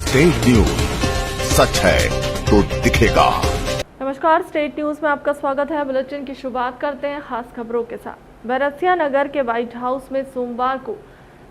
State news, सच है तो दिखेगा। नमस्कार, स्टेट न्यूज में आपका स्वागत है। बुलेटिन की शुरुआत करते हैं खास खबरों के साथ। बैरसिया नगर के व्हाइट हाउस में सोमवार को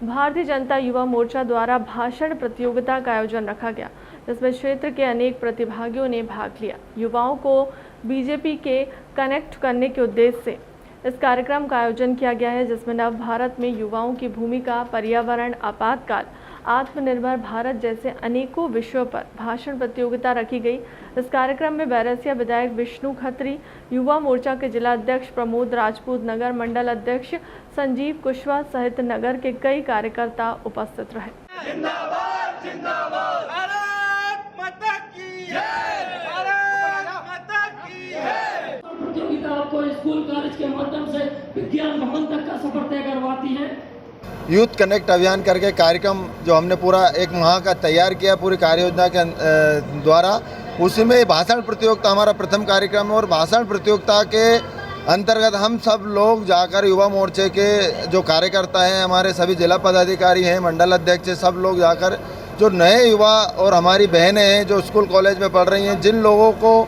भारतीय जनता युवा मोर्चा द्वारा भाषण प्रतियोगिता का आयोजन रखा गया, जिसमें क्षेत्र के अनेक प्रतिभागियों ने भाग लिया। युवाओं को बीजेपी के कनेक्ट करने के उद्देश्य से इस कार्यक्रम का आयोजन किया गया है, जिसमें नव भारत में युवाओं की भूमिका, पर्यावरण, आपातकाल, आत्मनिर्भर भारत जैसे अनेकों विषयों पर भाषण प्रतियोगिता रखी गई। इस कार्यक्रम में बैरसिया विधायक विष्णु खत्री, युवा मोर्चा के जिला अध्यक्ष प्रमोद राजपूत, नगर मंडल अध्यक्ष संजीव कुशवाहा सहित नगर के कई कार्यकर्ता उपस्थित रहे। जिंदाबाद जिंदाबाद, भारत माता की जय, भारत माता की जय। प्रतियोगिता आपको स्कूल कॉलेज के माध्यम से विज्ञान भवन तक का सफर तय करवाती है। यूथ कनेक्ट अभियान करके कार्यक्रम जो हमने पूरा एक माह का तैयार किया पूरी कार्य योजना के द्वारा, उसी में भाषण प्रतियोगिता हमारा प्रथम कार्यक्रम है। और भाषण प्रतियोगिता के अंतर्गत हम सब लोग जाकर युवा मोर्चे के जो कार्यकर्ता हैं, हमारे सभी जिला पदाधिकारी हैं, मंडल अध्यक्ष, सब लोग जाकर जो नए युवा और हमारी बहनें हैं जो स्कूल कॉलेज में पढ़ रही हैं, जिन लोगों को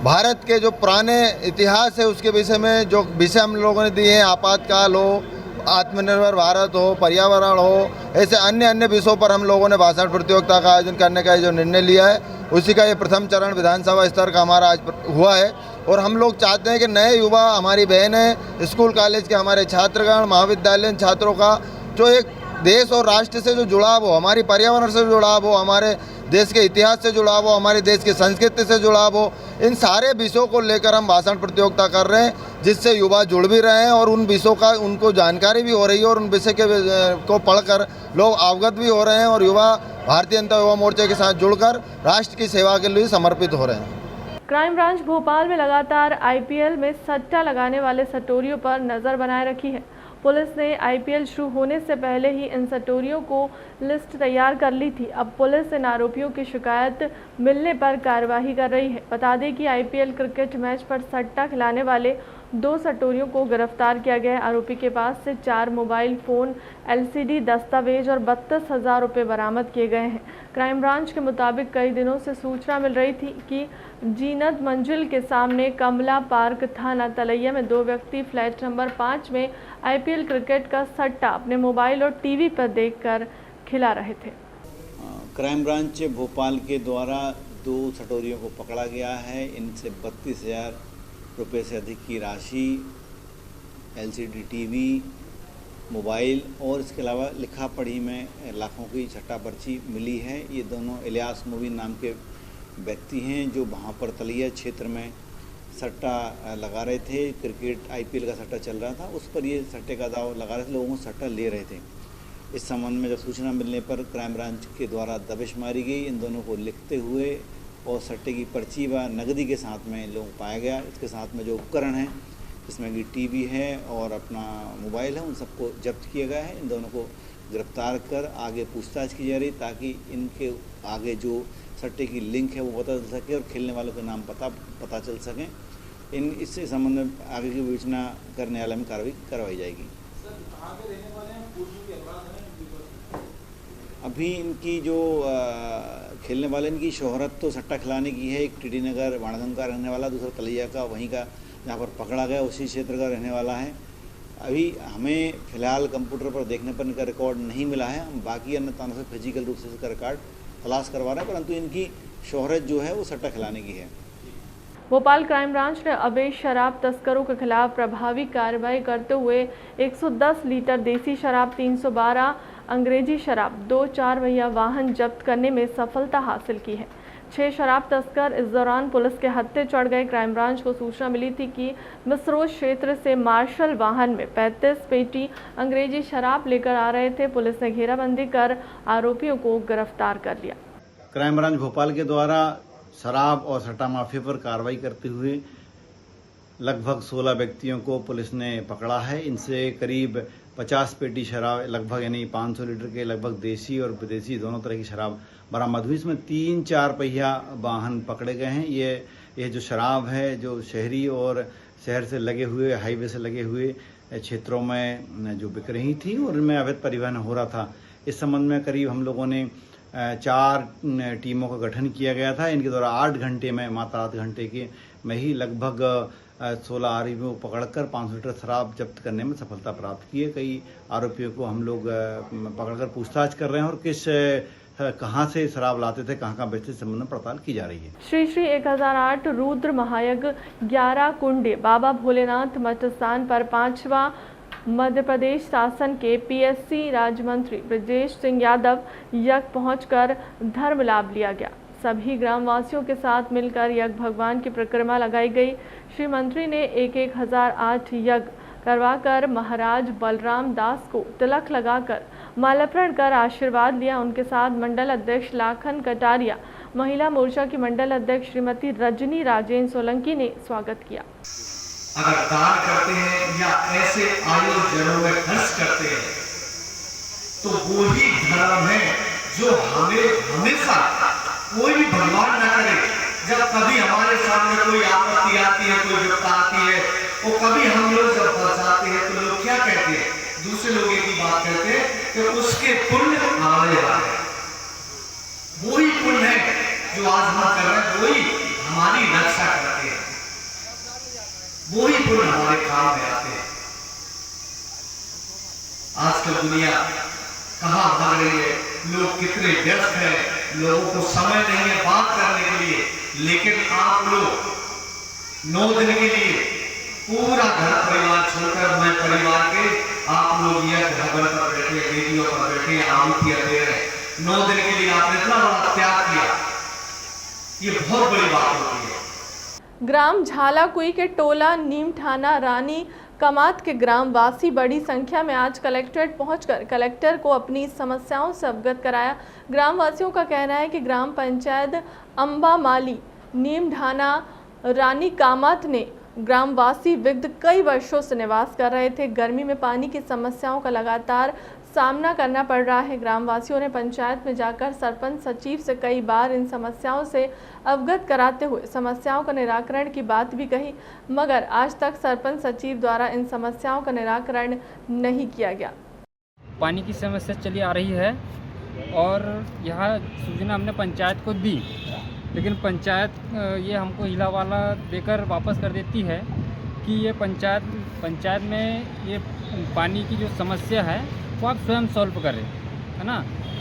भारत के जो पुराने इतिहास है उसके विषय में जो विषय हम लोगों ने दिए हैं, आपातकाल हो, आत्मनिर्भर भारत हो, पर्यावरण हो, ऐसे अन्य अन्य विषयों पर हम लोगों ने भाषण प्रतियोगिता का आयोजन करने का जो निर्णय लिया है, उसी का ये प्रथम चरण विधानसभा स्तर का हमारा आज हुआ है। और हम लोग चाहते हैं कि नए युवा, हमारी बहनें, स्कूल कॉलेज के हमारे छात्रगण, महाविद्यालयीन छात्रों का जो एक देश और राष्ट्र से जो जुड़ाव हो, हमारी पर्यावरण से जुड़ाव हो, हमारे देश के इतिहास से जुड़ाव हो, हमारे देश की संस्कृति से जुड़ाव हो, इन सारे विषयों को लेकर हम भाषण प्रतियोगिता कर रहे हैं, जिससे युवा जुड़ भी रहे हैं और उन विषयों का उनको जानकारी भी हो रही है और उन विषय के को पढ़कर लोग अवगत भी हो रहे हैं और युवा भारतीय जनता युवा मोर्चे के साथ जुड़कर राष्ट्र की सेवा के लिए समर्पित हो रहे हैं। क्राइम ब्रांच भोपाल में लगातार आईपीएल में सट्टा लगाने वाले सटोरियों पर नजर बनाए रखी है। पुलिस ने आईपीएल शुरू होने से पहले ही इन सटोरियों को लिस्ट तैयार कर ली थी। अब पुलिस इन आरोपियों की शिकायत मिलने पर कार्रवाई कर रही है। बता दें कि आईपीएल क्रिकेट मैच पर सट्टा खिलाने वाले 2 सटोरियों को गिरफ्तार किया गया है। आरोपी के पास से 4 मोबाइल फ़ोन, एलसीडी दस्तावेज और 32,000 रुपये बरामद किए गए हैं। क्राइम ब्रांच के मुताबिक कई दिनों से सूचना मिल रही थी कि जीनत मंजिल के सामने कमला पार्क थाना तलैया में 2 व्यक्ति फ्लैट नंबर 5 में आईपीएल क्रिकेट का सट्टा अपने मोबाइल और टीवी पर देखकर खिला रहे थे। क्राइम ब्रांच भोपाल के द्वारा 2 सटोरियों को पकड़ा गया है। इनसे 32,000 रुपये से अधिक की राशि, एलसीडी टीवी, मोबाइल और इसके अलावा लिखा पढ़ी में लाखों की सट्टा पर्ची मिली है। ये दोनों इलियास मुबीन नाम के व्यक्ति हैं जो वहाँ पर तलैया क्षेत्र में सट्टा लगा रहे थे। क्रिकेट आईपीएल का सट्टा चल रहा था, उस पर ये सट्टे का दाव लगा रहे थे, लोगों को सट्टा ले रहे थे। इस संबंध में जब सूचना मिलने पर क्राइम ब्रांच के द्वारा दबिश मारी गई। इन दोनों को लिखते हुए और सट्टे की पर्ची व नकदी के साथ में लोग पाया गया। इसके साथ में जो उपकरण हैं, जिसमें कि टीवी है और अपना मोबाइल है, उन सबको जब्त किया गया है। इन दोनों को गिरफ्तार कर आगे पूछताछ की जा रही, ताकि इनके आगे जो सट्टे की लिंक है वो पता चल सके और खेलने वालों के नाम पता चल सकें। इससे संबंध में आगे की विवेचना करने वाले में कार्रवाई करवाई जाएगी। अभी इनकी जो खेलने वाले, इनकी शोहरत तो सट्टा खिलाने की है। एक टीडी नगर वाणगंज का रहने वाला, दूसरा तलैया का, वहीं का जहाँ पर पकड़ा गया उसी क्षेत्र का रहने वाला है। अभी हमें फ़िलहाल कंप्यूटर पर देखने पर इनका रिकॉर्ड नहीं मिला है। हम बाकी अन्य तानों से फिजिकल रूप से इसका रिकॉर्ड तलाश करवा रहे हैं, परंतु इनकी शोहरत जो है वो सट्टा खिलाने की है। भोपाल क्राइम ब्रांच ने अवैध शराब तस्करों के खिलाफ प्रभावी कार्रवाई करते हुए 110 लीटर देसी शराब, 312 अंग्रेजी शराब, 2 4 पहिया वाहन जब्त करने में सफलता हासिल की है। 6 शराब तस्कर इस दौरान पुलिस के हत्थे चढ़ गए। क्राइम ब्रांच को सूचना मिली थी कि मिसरोज क्षेत्र से मार्शल वाहन में 35 पेटी अंग्रेजी शराब लेकर आ रहे थे। पुलिस ने घेराबंदी कर आरोपियों को गिरफ्तार कर लिया। क्राइम ब्रांच भोपाल के द्वारा शराब और सट्टा माफिया पर कार्रवाई करते हुए लगभग 16 व्यक्तियों को पुलिस ने पकड़ा है। इनसे करीब 50 पेटी शराब, लगभग यानी 500 लीटर के लगभग देसी और विदेशी दोनों तरह की शराब बरामद हुई। इसमें 3 4 पहिया वाहन पकड़े गए हैं। ये जो शराब है, जो शहरी और शहर से लगे हुए, हाईवे से लगे हुए क्षेत्रों में जो बिक रही थी और इनमें अवैध परिवहन हो रहा था। इस संबंध में करीब हम लोगों ने 4 टीमों का गठन किया गया था। इनके द्वारा 8 घंटे में, मात्र 8 घंटे के में ही लगभग 16 आरोपियों को पकड़कर 500 लीटर शराब जब्त करने में सफलता प्राप्त की है। कई आरोपियों को हम लोग पकड़कर पूछताछ कर रहे हैं और कहाँ से शराब लाते थे, कहाँ बेचते थे, संबंध में पड़ताल की जा रही है। श्री श्री 1008 रुद्र महायज्ञ 11 कुंडे बाबा भोलेनाथ मठ स्थान पर 5वां मध्य प्रदेश शासन के पीएससी राज्य मंत्री ब्रजेश सिंह यादव यज्ञ पहुंचकर धर्म लाभ लिया गया। सभी ग्रामवासियों के साथ मिलकर यज्ञ भगवान की परिक्रमा लगाई गई। श्री मंत्री ने 1008 यज्ञ करवाकर महाराज बलराम दास को तिलक लगाकर माल्यार्पण कर आशीर्वाद लिया। उनके साथ मंडल अध्यक्ष लाखन कटारिया, महिला मोर्चा की मंडल अध्यक्ष श्रीमती रजनी राजेंद्र सोलंकी ने स्वागत किया। अगर दान करते हैं या ऐसे आयोजनों में खर्च करते हैं तो वो ही धर्म है जो हमें हमेशा कोई भी भगवान न करे। जब कभी हमारे सामने कोई आपत्ति आती है, कोई विपदा आती है, वो कभी हम लोग जब फंसाते हैं तो लोग क्या कहते हैं, दूसरे लोग की बात करते हैं कि उसके पुण्य हमारे आते हैं। वही पुण्य है जो आज हम कर रहे हैं, वही हमारी रक्षा करते हैं, वही पुण्य हमारे काम में आते हैं। आजकल दुनिया कहाँ भाग रही है, लोग कितने व्यस्त हैं, लोगों को समय नहीं है बात करने के लिए, लेकिन आप लोग 9 दिन के लिए पूरा घर परिवार छोड़कर, मैं परिवार के आप लोग यह भवन पर बैठे, वेदियों पर बैठे, आहुतियां दे रहे हैं। 9 दिन के लिए आपने इतना बड़ा त्याग किया, ये बहुत बड़ी बात होती है। ग्राम झालाकुई के टोला नीमठाना रानी कमात के ग्रामवासी बड़ी संख्या में आज कलेक्ट्रेट पहुंचकर कलेक्टर को अपनी समस्याओं से अवगत कराया। ग्रामवासियों का कहना है कि ग्राम पंचायत अंबामाली नीमठाना रानी कामत ने ग्रामवासी विगत कई वर्षों से निवास कर रहे थे। गर्मी में पानी की समस्याओं का लगातार सामना करना पड़ रहा है। ग्रामवासियों ने पंचायत में जाकर सरपंच सचिव से कई बार इन समस्याओं से अवगत कराते हुए समस्याओं का निराकरण की बात भी कही, मगर आज तक सरपंच सचिव द्वारा इन समस्याओं का निराकरण नहीं किया गया। पानी की समस्या चली आ रही है और यह सूचना हमने पंचायत को दी, लेकिन पंचायत ये हमको हिलावाला देकर वापस कर देती है कि ये पंचायत में ये पानी की जो समस्या है वो आप स्वयं सॉल्व करें, है ना।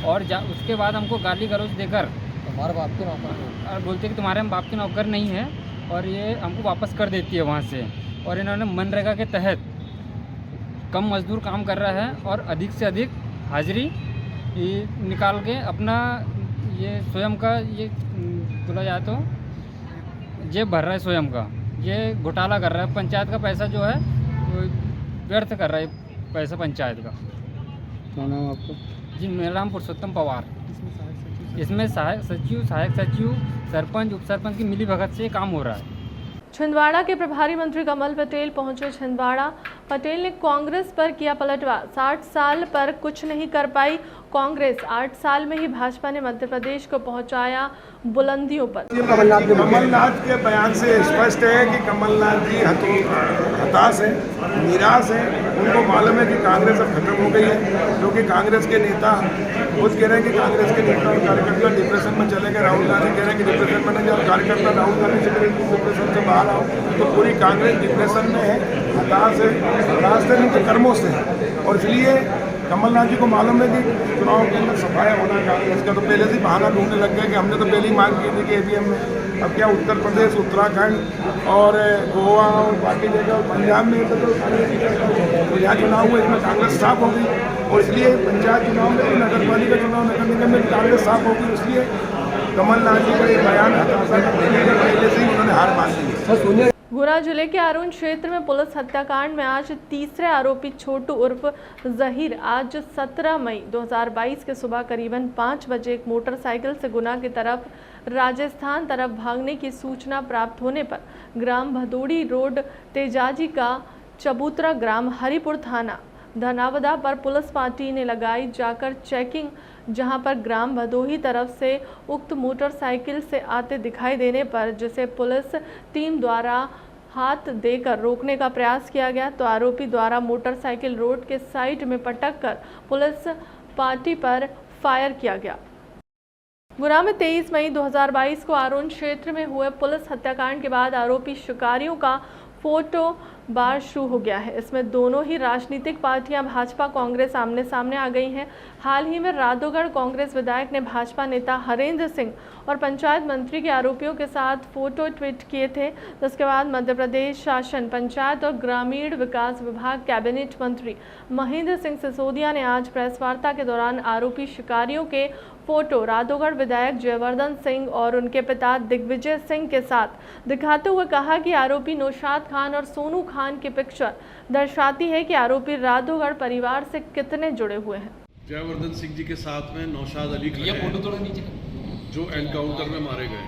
और उसके बाद हमको गाली गलौज देकर तुम्हारे बाप के नौकर और बोलते कि तुम्हारे हम बाप के नौकर नहीं है, और ये हमको वापस कर देती है वहाँ से। और इन्होंने मनरेगा के तहत कम मजदूर काम कर रहा है और अधिक से अधिक हाजिरी निकाल के अपना ये स्वयं का ये बोला जाए तो जेब भर रहा है स्वयं का, ये घोटाला कर रहा है। पंचायत का पैसा जो है व्यर्थ कर रहा है पैसा पंचायत का। क्या नाम आपका? जी, मेरा नाम पुरुषोत्तम पवार। इसमें सहायक सचिव, सरपंच, उप सरपंच की मिली भगत से काम हो रहा है। छिंदवाड़ा के प्रभारी मंत्री कमल पटेल पहुंचे छिंदवाड़ा। पटेल ने कांग्रेस पर किया पलटवार। 60 साल पर कुछ नहीं कर पाई कांग्रेस, 8 साल में ही भाजपा ने मध्य प्रदेश को पहुंचाया बुलंदियों पर। कमलनाथ के बयान से स्पष्ट है कि कमलनाथ जी हताश है, निराश है। उनको मालूम है कि कांग्रेस अब खत्म हो गई है, क्योंकि कांग्रेस के नेता खुद कह रहे हैं कि कांग्रेस के नेता और कार्यकर्ता डिप्रेशन में चले गए। राहुल गांधी कह रहे हैं कि डिप्रेशन में नहीं, और कार्यकर्ता राहुल गांधी से कह रहे हैं कि डिप्रेशन से बाहर आओ। तो पूरी कांग्रेस डिप्रेशन में है, हताश है, हताश से उनके कर्मों से है। और इसलिए कमलनाथ जी को मालूम है कि चुनाव के अंदर सफाया होना कांग्रेस का, तो पहले से बहाना ढूंढने लग गए कि हमने तो पहले ही मांग की थी कि ईवीएम में। अब क्या उत्तर प्रदेश, उत्तराखंड और गोवा और बाकी जगह पंजाब में तो यहाँ चुनाव हुए, इसमें कांग्रेस साफ होगी। और इसलिए पंचायत चुनाव में, नगर पालिका चुनाव, नगर निगम में कांग्रेस साफ होगी। इसलिए कमलनाथ जी का ये बयान हताशा देने के पहले से ही उन्होंने हार मान ली है। गुना जिले के अरुण क्षेत्र में पुलिस हत्याकांड में आज तीसरे आरोपी छोटू उर्फ जहीर आज 17 मई 2022 के सुबह करीबन 5 बजे एक मोटरसाइकिल से गुना की तरफ राजस्थान तरफ भागने की सूचना प्राप्त होने पर ग्राम भदोड़ी रोड तेजाजी का चबूतरा ग्राम हरिपुर थाना धनावदा पर पुलिस पार्टी ने लगाई जाकर चेकिंग, जहां पर ग्राम भदोही तरफ से उक्त मोटरसाइकिल से आते दिखाई देने पर जिसे पुलिस टीम द्वारा हाथ देकर रोकने का प्रयास किया गया, तो आरोपी द्वारा मोटरसाइकिल रोड के साइड में पटक कर पुलिस पार्टी पर फायर किया गया। गुना में 23 मई 2022 को आरोन क्षेत्र में हुए पुलिस हत्याकांड के बाद आरोपी शिकारियों का फोटो बार शुरू हो गया है। इसमें दोनों ही राजनीतिक पार्टियां भाजपा कांग्रेस आमने सामने आ गई हैं। हाल ही में राधोगढ़ कांग्रेस विधायक ने भाजपा नेता हरेंद्र सिंह और पंचायत मंत्री के आरोपियों के साथ फोटो ट्वीट किए थे, जिसके बाद मध्य प्रदेश शासन, पंचायत और ग्रामीण विकास विभाग कैबिनेट मंत्री महेंद्र सिंह सिसोदिया ने आज प्रेस वार्ता के दौरान आरोपी शिकारियों के फोटो राधोगढ़ विधायक जयवर्धन सिंह और उनके पिता दिग्विजय सिंह के साथ दिखाते हुए कहा कि आरोपी नौशाद खान और सोनू खान की पिक्चर दर्शाती है कि आरोपी राधोगढ़ परिवार से कितने जुड़े हुए हैं। जयवर्धन सिंह जी के साथ में नौशाद अली खड़े हैं, जो एनकाउंटर में मारे गए।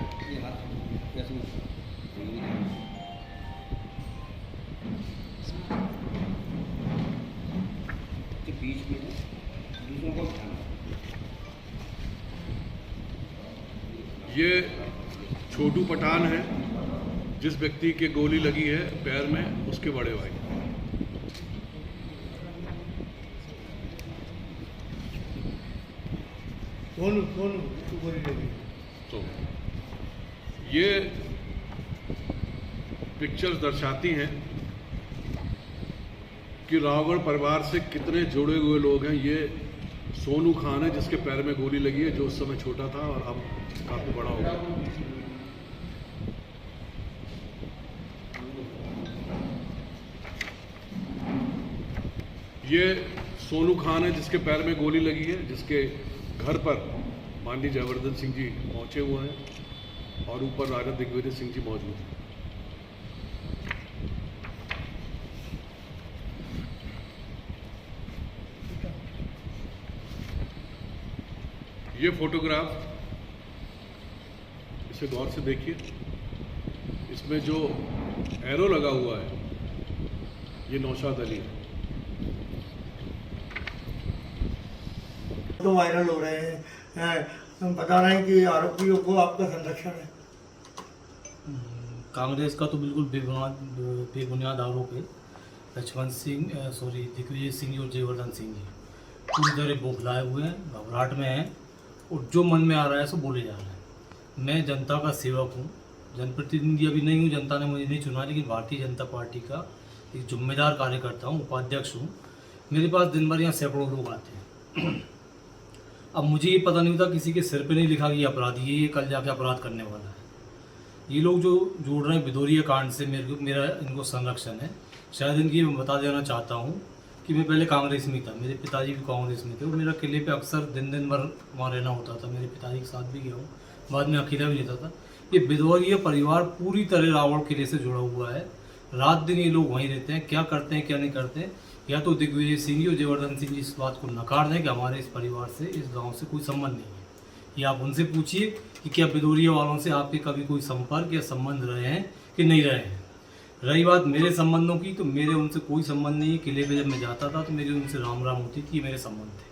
ये छोटू पठान है, जिस व्यक्ति के गोली लगी है पैर में, उसके बड़े भाई। कौन गोली लगी? तो ये पिक्चर्स दर्शाती हैं कि रावगढ़ परिवार से कितने जुड़े हुए लोग हैं। ये सोनू खान है, जिसके पैर में गोली लगी है, जो उस समय छोटा था और अब काफी बड़ा हो गया। ये सोनू खान है, जिसके पैर में गोली लगी है, जिसके घर पर माननीय जयवर्धन सिंह जी पहुंचे हुए हैं और ऊपर राजा दिग्विजय सिंह जी मौजूद हैं। ये फोटोग्राफ इसे गौर से देखिए, इसमें जो एरो लगा हुआ है ये नौशाद अली है। तो वायरल हो रहे हैं, बता रहे हैं कि आरोपियों को आपका संरक्षण है। कांग्रेस का तो बिल्कुल बेबुनियाद आरोप है। लक्ष्मण सिंह दिग्विजय सिंह और जयवर्धन सिंह जी पूरी तरह बौखलाए हुए हैं, घबराहट में हैं और जो मन में आ रहा है सो बोले जा रहे हैं। मैं जनता का सेवक हूँ, जनप्रतिनिधि अभी नहीं हूँ, जनता ने मुझे नहीं चुना, लेकिन भारतीय जनता पार्टी का एक जिम्मेदार कार्यकर्ता हूँ, उपाध्यक्ष हूँ। मेरे पास दिन भर यहाँ सैकड़ों लोग आते हैं। अब मुझे ये पता नहीं होता, किसी के सिर पे नहीं लिखा कि अपराधी है, ये कल जाके अपराध करने वाला है। ये लोग जो जोड़ रहे हैं भिदोरिया कांड से, मेरा इनको संरक्षण है। शायद इनकी मैं बता देना चाहता हूँ कि मैं पहले कांग्रेस में था, मेरे पिताजी भी कांग्रेस में थे और मेरा किले पे अक्सर दिन भर वहाँ रहना होता था। मेरे पिताजी के साथ भी गया हूँ, बाद में अकेला भी रहता था। ये भिदोरिया परिवार पूरी तरह रावण किले से जुड़ा हुआ है। रात दिन ये लोग वहीं रहते हैं, क्या करते हैं क्या नहीं करते हैं। या तो दिग्विजय सिंह जी और जयवर्धन सिंह जी इस बात को नकार दें कि हमारे इस परिवार से, इस गांव से कोई संबंध नहीं है। या आप उनसे पूछिए कि क्या भिदोरिया वालों से आपके कभी कोई संपर्क या संबंध रहे हैं कि नहीं रहे हैं। रही बात मेरे संबंधों की, तो मेरे उनसे कोई संबंध नहीं है। किले पे जब मैं जाता था तो मेरी उनसे राम राम होती थी, मेरे संबंध थे।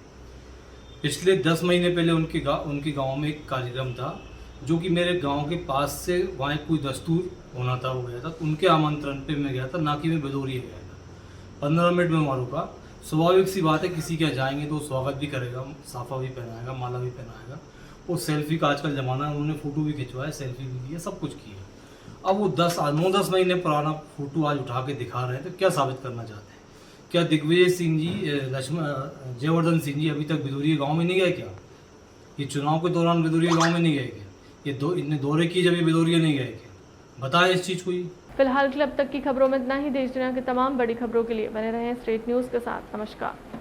पिछले 10 महीने पहले उनके गाँव में एक कार्यक्रम था, जो कि मेरे गाँव के पास से वहाँ एक कोई दस्तूर होना था, हो गया था। तो उनके आमंत्रण पर मैं गया था, ना कि मैं भिदोरिया गया था। 15 मिनट में वहाँ रुका। स्वाभाविक सी बात है, किसी के जाएंगे तो स्वागत भी करेगा, साफा भी पहनाएगा, माला भी पहनाएगा। और सेल्फी का आजकल ज़माना है, उन्होंने फ़ोटो भी खिंचवाया, सेल्फी भी दी, सब कुछ किया। अब वो 9-10 महीने पुराना फ़ोटो आज उठा के दिखा रहे हैं, तो क्या साबित करना चाहते हैं? क्या दिग्विजय सिंह जी, जयवर्धन सिंह जी अभी तक भिदोरिया गाँव में नहीं गए क्या? ये चुनाव के दौरान भिदोरिया गाँव में नहीं गए क्या? इतने दौरे किए जब ये भिदोरिया नहीं गए क्या? बताए इस चीज़ को। ही फिलहाल के लिए अब तक की खबरों में इतना ही। देश दुनिया की तमाम बड़ी खबरों के लिए बने रहें स्ट्रेट न्यूज़ के साथ। नमस्कार।